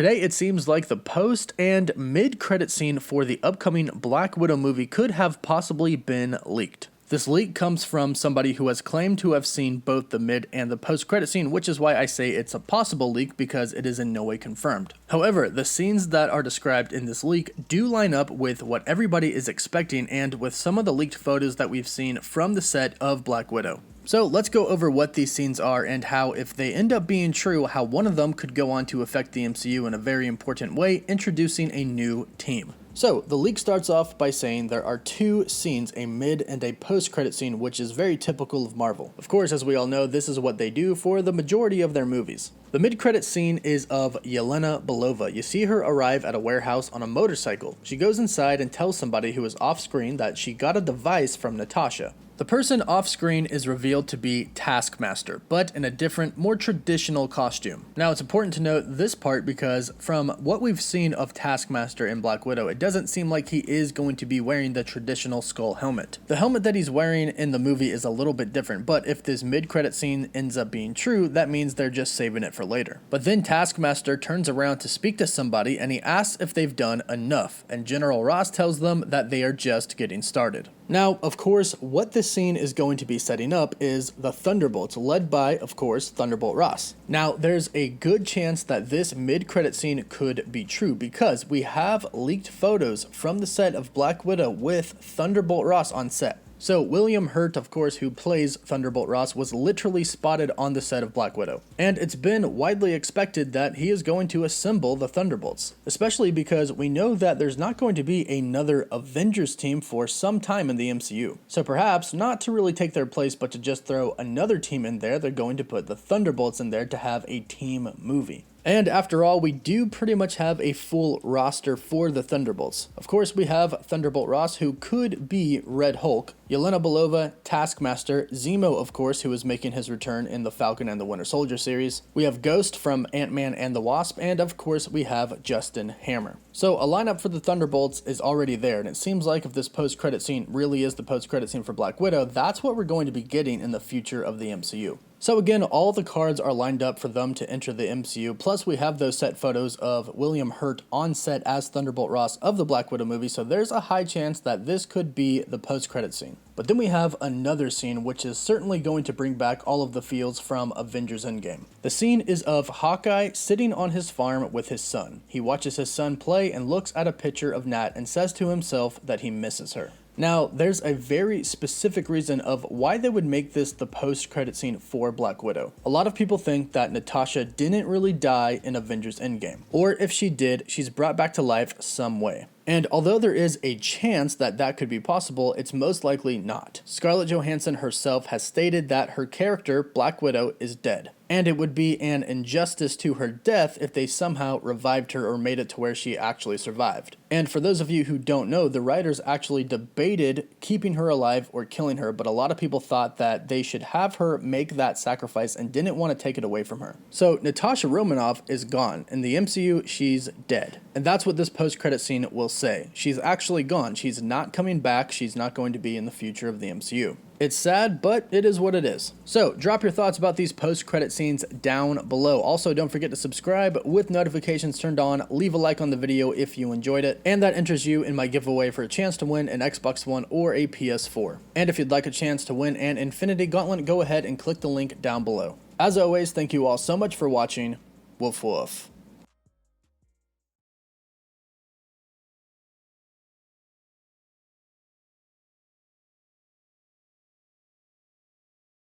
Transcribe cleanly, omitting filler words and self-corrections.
Today, it seems like the post and mid-credit scene for the upcoming Black Widow movie could have possibly been leaked. This leak comes from somebody who has claimed to have seen both the mid and the post-credit scene, which is why I say it's a possible leak because it is in no way confirmed. However, the scenes that are described in this leak do line up with what everybody is expecting and with some of the leaked photos that we've seen from the set of Black Widow. So let's go over what these scenes are and how, if they end up being true, how one of them could go on to affect the MCU in a very important way, introducing a new team. So, the leak starts off by saying there are two scenes, a mid and a post-credit scene, which is very typical of Marvel. Of course, as we all know, this is what they do for the majority of their movies. The mid-credit scene is of Yelana Belova. You see her arrive at a warehouse on a motorcycle. She goes inside and tells somebody who is off-screen that she got a device from Natasha. The person off-screen is revealed to be Taskmaster, but in a different, more traditional costume. Now, it's important to note this part because from what we've seen of Taskmaster in Black Widow, it doesn't seem like he is going to be wearing the traditional skull helmet. The helmet that he's wearing in the movie is a little bit different, but if this mid-credit scene ends up being true, that means they're just saving it for later. But then Taskmaster turns around to speak to somebody and he asks if they've done enough, and General Ross tells them that they are just getting started. Now, of course, what this scene is going to be setting up is the Thunderbolts, led by, of course, Thunderbolt Ross. Now, there's a good chance that this mid-credit scene could be true because we have leaked photos from the set of Black Widow with Thunderbolt Ross on set. So William Hurt, of course, who plays Thunderbolt Ross, was literally spotted on the set of Black Widow. And it's been widely expected that he is going to assemble the Thunderbolts, especially because we know that there's not going to be another Avengers team for some time in the MCU. So perhaps not to really take their place, but to just throw another team in there, they're going to put the Thunderbolts in there to have a team movie. And after all, we do pretty much have a full roster for the Thunderbolts. Of course, we have Thunderbolt Ross, who could be Red Hulk, Yelana Belova, Taskmaster, Zemo, of course, who is making his return in the Falcon and the Winter Soldier series. We have Ghost from Ant-Man and the Wasp, and of course, we have Justin Hammer. So a lineup for the Thunderbolts is already there, and it seems like if this post-credit scene really is the post-credit scene for Black Widow, that's what we're going to be getting in the future of the MCU. So again, all the cards are lined up for them to enter the MCU, plus we have those set photos of William Hurt on set as Thunderbolt Ross of the Black Widow movie, so there's a high chance that this could be the post-credit scene. But then we have another scene which is certainly going to bring back all of the feels from Avengers Endgame. The scene is of Hawkeye sitting on his farm with his son. He watches his son play and looks at a picture of Nat and says to himself that he misses her. Now, there's a very specific reason of why they would make this the post-credit scene for Black Widow. A lot of people think that Natasha didn't really die in Avengers Endgame, or if she did, she's brought back to life some way. And although there is a chance that that could be possible, it's most likely not. Scarlett Johansson herself has stated that her character, Black Widow, is dead. And it would be an injustice to her death if they somehow revived her or made it to where she actually survived. And for those of you who don't know, the writers actually debated keeping her alive or killing her, but a lot of people thought that they should have her make that sacrifice and didn't want to take it away from her. So Natasha Romanoff is gone. In the MCU, she's dead. And that's what this post-credit scene will say. She's actually gone. She's not coming back. She's not going to be in the future of the MCU. It's sad, but it is what it is. So drop your thoughts about these post-credit scenes down below. Also, don't forget to subscribe with notifications turned on. Leave a like on the video if you enjoyed it. And that enters you in my giveaway for a chance to win an Xbox One or a PS4. And if you'd like a chance to win an Infinity Gauntlet, go ahead and click the link down below. As always, thank you all so much for watching. Woof woof.